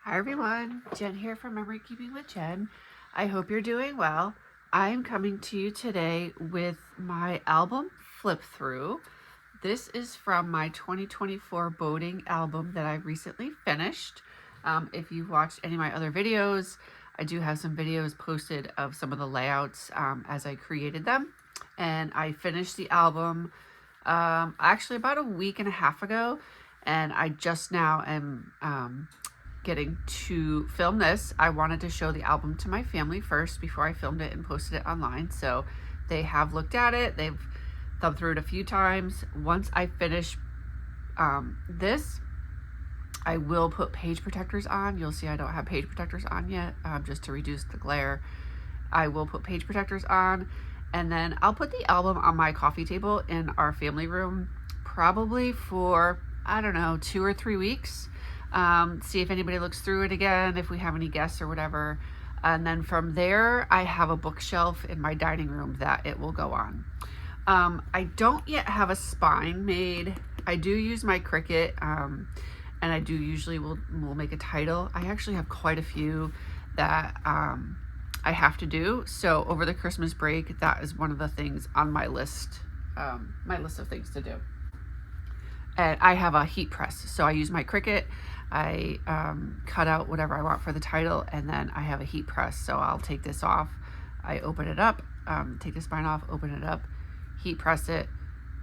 Hi everyone, Jen here from Memory Keeping with Jen. I hope you're doing well. I am coming to you today with my album flip through. This is from my 2024 boating album that I recently finished. If you've watched any of my other videos, I do have some videos posted of some of the layouts as I created them. And I finished the album actually about a week and a half ago, and I just now am getting to film this. I wanted to show the album to my family first before I filmed it and posted it online. So they have looked at it. They've thumbed through it a few times. Once I finish this, I will put page protectors on. You'll see I don't have page protectors on yet, just to reduce the glare. I will put page protectors on, and then I'll put the album on my coffee table in our family room, probably for, I don't know, 2 or 3 weeks. See if anybody looks through it again, if we have any guests or whatever. And then from there, I have a bookshelf in my dining room that it will go on. I don't yet have a spine made. I do use my Cricut, and I do usually will make a title. I actually have quite a few that I have to do. So over the Christmas break, that is one of the things on my list of things to do. And I have a heat press, so I use my Cricut. I cut out whatever I want for the title, and then I have a heat press. So I'll take this off, I open it up, take the spine off, open it up, heat press it,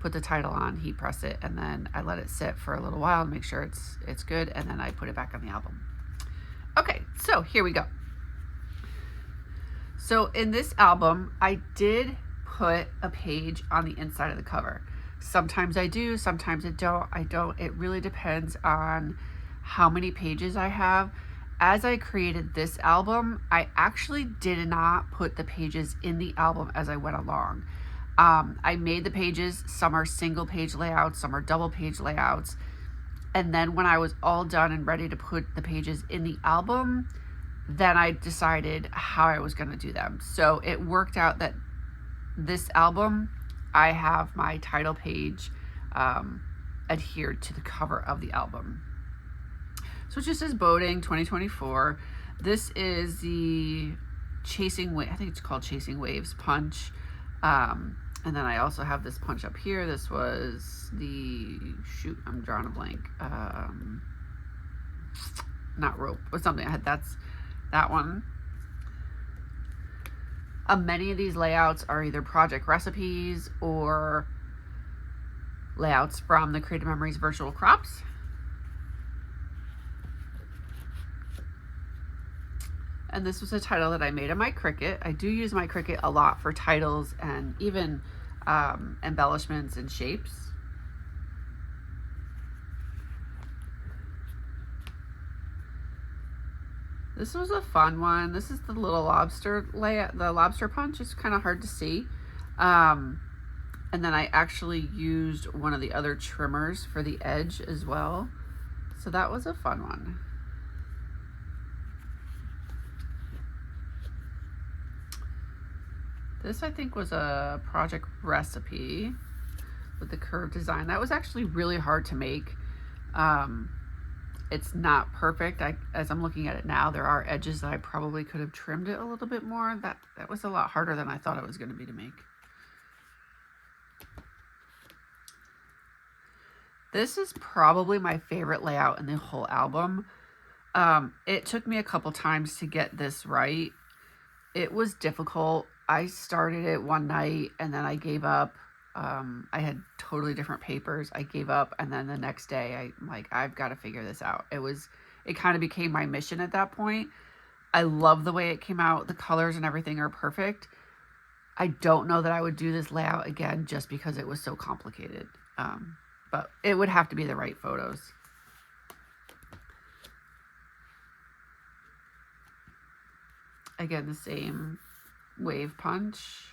put the title on, heat press it, and then I let it sit for a little while to make sure it's good, and then I put it back on the album. Okay, so here we go. So in this album, I did put a page on the inside of the cover. Sometimes I do, sometimes I don't. It really depends on how many pages I have. As I created this album, I actually did not put the pages in the album as I went along. I made the pages, some are single page layouts, some are double page layouts. And then when I was all done and ready to put the pages in the album, then I decided how I was going to do them. So it worked out that this album, I have my title page adhered to the cover of the album. So it just says Boating 2024. This is the Chasing Wave, I think it's called Chasing Waves punch. And then I also have this punch up here. This was the, shoot, I'm drawing a blank. Not rope, but something. That's that one. Many of these layouts are either project recipes or layouts from the Creative Memories virtual crops. And this was a title that I made on my Cricut. I do use my Cricut a lot for titles and even embellishments and shapes. This was a fun one. This is the little lobster layout. The lobster punch is kind of hard to see. And then I actually used one of the other trimmers for the edge as well. So that was a fun one. This, I think, was a project recipe with the curved design. That was actually really hard to make. It's not perfect. As I'm looking at it now, there are edges that I probably could have trimmed it a little bit more. That was a lot harder than I thought it was going to be to make. This is probably my favorite layout in the whole album. It took me a couple times to get this right. It was difficult. I started it one night and then I gave up. I had totally different papers. I gave up, and then the next day I'm like, I've got to figure this out. It kind of became my mission at that point. I love the way it came out. The colors and everything are perfect. I don't know that I would do this layout again just because it was so complicated. But it would have to be the right photos. Again, the same wave punch.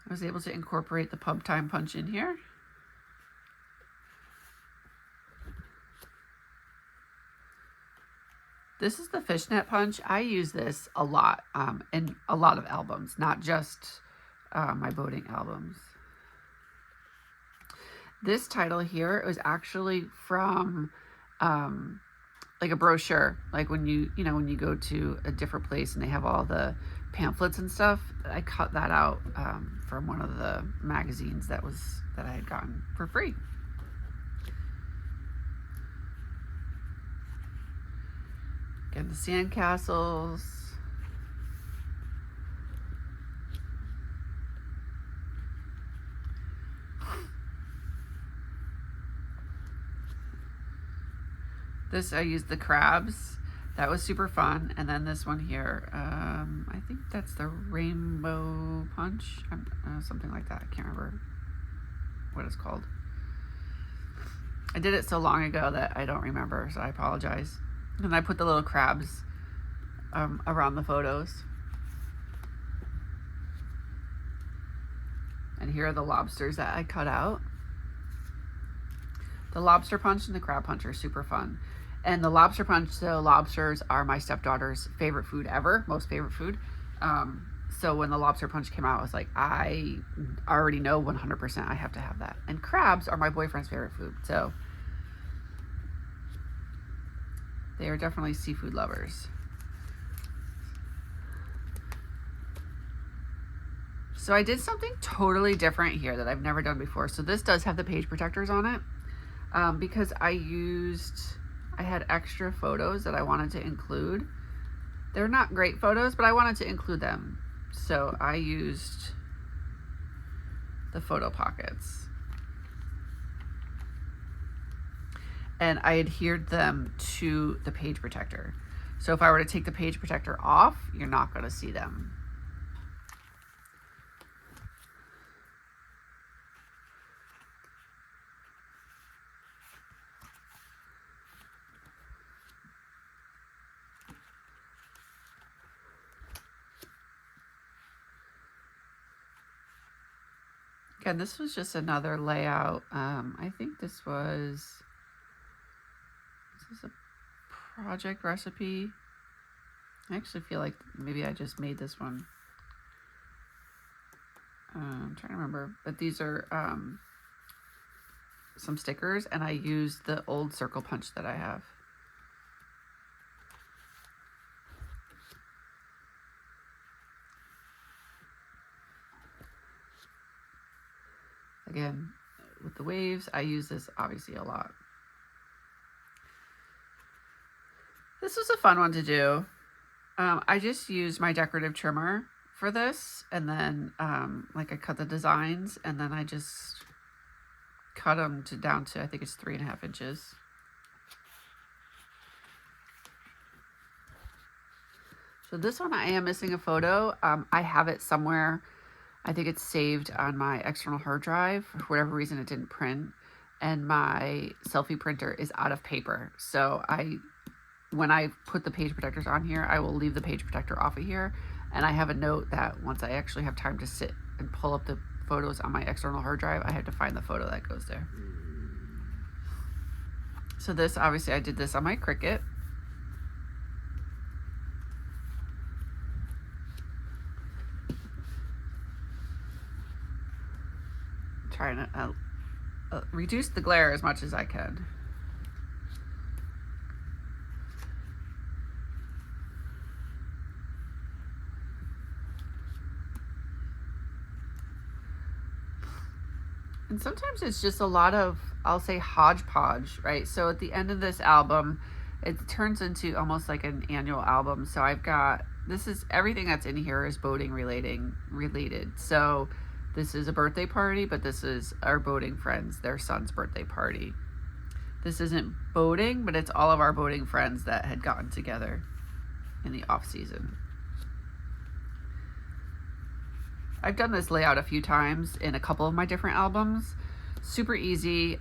I was able to incorporate the pub time punch in here. This is the fishnet punch. I use this a lot in a lot of albums, not just my boating albums. This title here was actually from like a brochure, like when you when you go to a different place and they have all the pamphlets and stuff. I cut that out from one of the magazines that I had gotten for free. Again, the sandcastles. This, I used the crabs. That was super fun. And then this one here, I think that's the rainbow punch, something like that. I can't remember what it's called. I did it so long ago that I don't remember, so I apologize. And I put the little crabs around the photos. And here are the lobsters that I cut out. The lobster punch and the crab punch are super fun. And the lobster punch, so lobsters are my stepdaughter's favorite food ever, most favorite food. So when the lobster punch came out, I was like, I already know 100% I have to have that. And crabs are my boyfriend's favorite food. So they are definitely seafood lovers. So I did something totally different here that I've never done before. So this does have the page protectors on it because I had extra photos that I wanted to include. They're not great photos, but I wanted to include them. So I used the photo pockets. And I adhered them to the page protector. So if I were to take the page protector off, you're not going to see them. Again, this was just another layout. I think this is a project recipe. I actually feel like maybe I just made this one. I'm trying to remember, but these are some stickers, and I used the old circle punch that I have. Again, with the waves, I use this obviously a lot. This was a fun one to do. I just used my decorative trimmer for this, and then like I cut the designs, and then I just cut them down to I think it's 3.5 inches. So this one I am missing a photo. I have it somewhere. I think it's saved on my external hard drive. For whatever reason, it didn't print, and my selfie printer is out of paper. So when I put the page protectors on here, I will leave the page protector off of here. And I have a note that once I actually have time to sit and pull up the photos on my external hard drive, I have to find the photo that goes there. So this, obviously I did this on my Cricut. Trying to reduce the glare as much as I can. And sometimes it's just a lot of, I'll say, hodgepodge, right? So at the end of this album, it turns into almost like an annual album. So I've got, this is everything that's in here is boating related. So this is a birthday party, but this is our boating friends, their son's birthday party. This isn't boating, but it's all of our boating friends that had gotten together in the off season. I've done this layout a few times in a couple of my different albums. Super easy.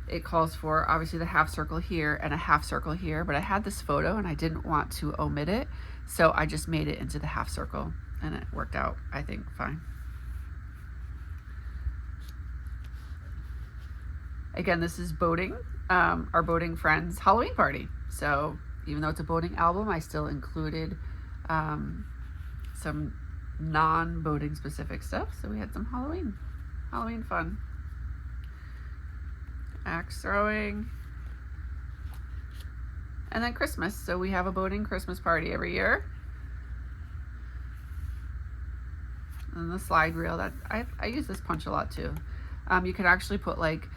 It calls for obviously the half circle here and a half circle here, but I had this photo and I didn't want to omit it, so I just made it into the half circle, and it worked out, I think, fine. Again, this is boating, our boating friends' Halloween party. So even though it's a boating album, I still included some non-boating specific stuff. So we had some Halloween fun. axe throwing. And then Christmas. So we have a boating Christmas party every year. And the slide reel, that I use this punch a lot too. You can actually put like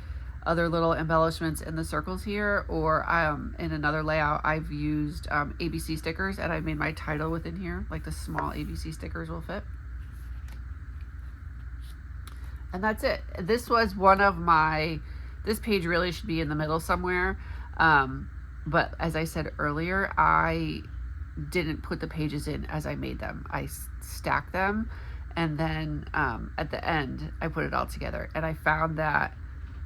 other little embellishments in the circles here, or in another layout I've used ABC stickers, and I've made my title within here, like the small ABC stickers will fit. And that's it. This was one of my, this page really should be in the middle somewhere, but as I said earlier, I didn't put the pages in as I made them. I stacked them, and then at the end I put it all together, and I found that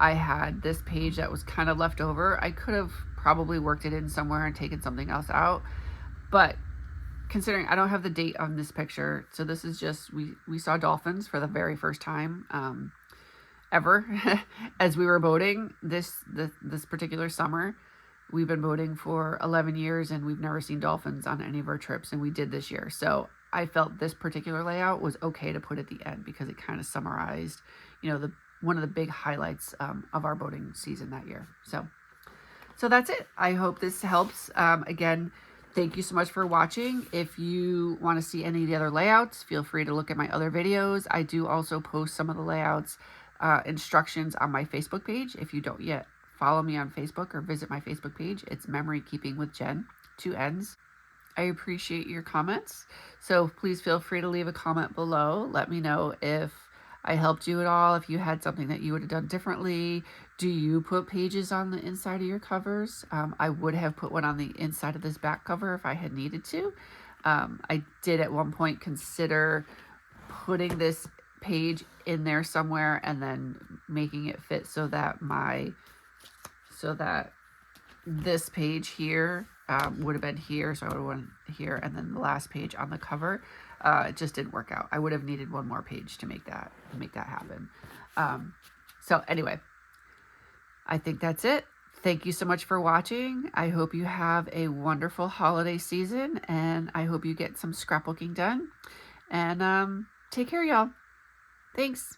I had this page that was kind of left over. I could have probably worked it in somewhere and taken something else out, but considering I don't have the date on this picture, so this is just, we saw dolphins for the very first time ever as we were boating this particular summer. We've been boating for 11 years and we've never seen dolphins on any of our trips, and we did this year. So I felt this particular layout was okay to put at the end because it kind of summarized, you know, one of the big highlights of our boating season that year. So that's it. I hope this helps. Again, thank you so much for watching. If you want to see any of the other layouts, feel free to look at my other videos. I do also post some of the layouts instructions on my Facebook page. If you don't yet follow me on Facebook or visit my Facebook page, it's Memory Keeping with Jen, 2 N's. I appreciate your comments. So please feel free to leave a comment below. Let me know if I helped you at all, if you had something that you would have done differently. Do you put pages on the inside of your covers? I would have put one on the inside of this back cover if I had needed to. I did at one point consider putting this page in there somewhere and then making it fit so that this page here would have been here, so I would have went here, and then the last page on the cover. It just didn't work out. I would have needed one more page to make that happen. So anyway, I think that's it. Thank you so much for watching. I hope you have a wonderful holiday season, and I hope you get some scrapbooking done. And take care, y'all. Thanks.